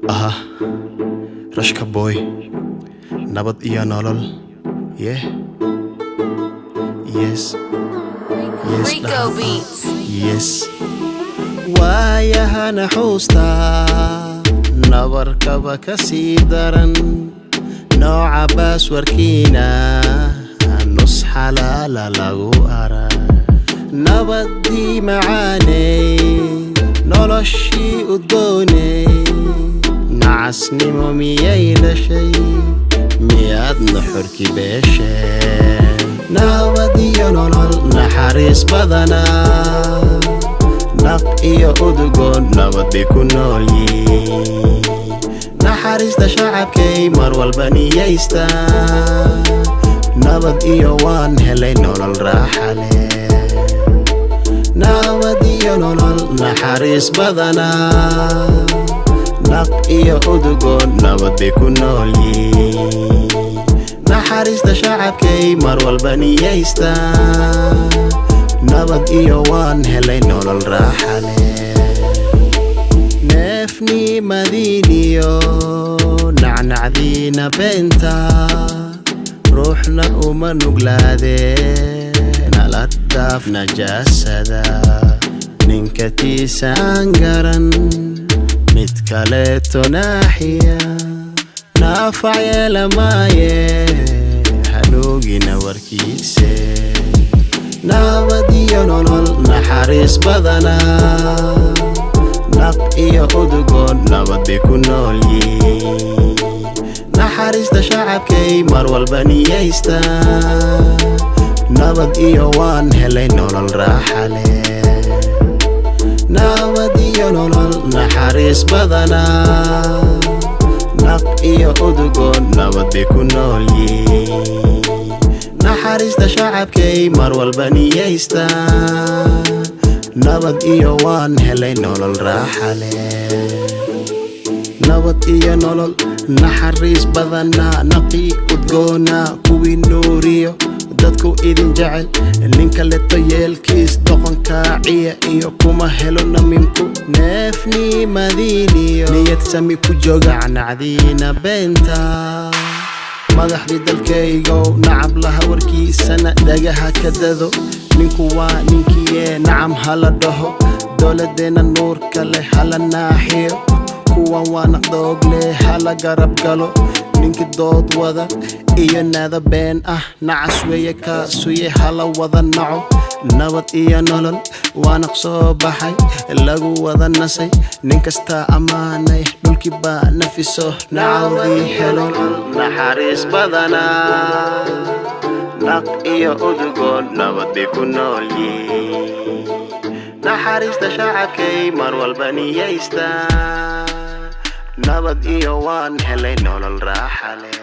Aha, Rashka boy, nabad iyo nolol. Yeah, yes, yes, Rico Beats. yes. Waayaha naxuusta nabarkaba ka sii daran nooca baaswarkiina nus xalaala lagu ara nabadii macaanay noloshii udgoonay nacasnimo miyay dhashay miyaadna xorki beesheen nabad iyo nolol naxariis badana naq iyo udgoon nabad bay ku nool yihiin naxariista shacabkay mar walba niyaysta nabad iyo waan helay nolol raaxa leh nabad iyo nolol naxariis badana naq iyo udgoon nabad bay ku nool yihiin naxariista shacabkay mar walba niyaysta nabad iyo waan helay nolol raaxa leh neefni madiiniyo nacnacdiina beenta ruuxna uma nuglaadeen ala dhaaf najaasada ninka tiisaan garan mid kaleeto naaxiya naafac yeelamaaye hanuugina warkiise nabad iyo nolol naxariis badana naq iyo udgoon nabad bay ku nool yihiin naxariista shacabkay mar walba niyaysta nabad iyo waan helay nolol raaxa leh nabad iyo nolol naxariis badana naq iyo udgoon nabad bay ku nool yihiin naxariista shacabkay mar walba niyaysta nabad iyo waan helay nolol raaxa leh nabad iyo nolol naxariis badana naqi udgoona kuwii nuuriyo dadku idin jecel ninka leto yeelkiis doqonkaaciya iyo kuma helo namimku neefni madiiniyo niyad sami ku jooga nacdiina beenta madaxdii dalkaygow nacab laha warkiisana dhagaha ka dado ninku waa ninkiye nacam hala dhaho dowladeena nuurka leh hala naaxiyo kuwan waa naqdoog leh hala garab galo ninki dood wada iyo nada been ah nacas weeye kaasuye hala wada naco nabad iyo nolol waanaq soo baxay lagu wada nasay nin kastaa ammaanay dhulkii baa nafiso nacawdii helo naxariis badana naq iyo udgoon nabad bay ku nool yihiin naxariista shacabkay mar walba niyaysta nabad iyo waan helay nolol raaxa leh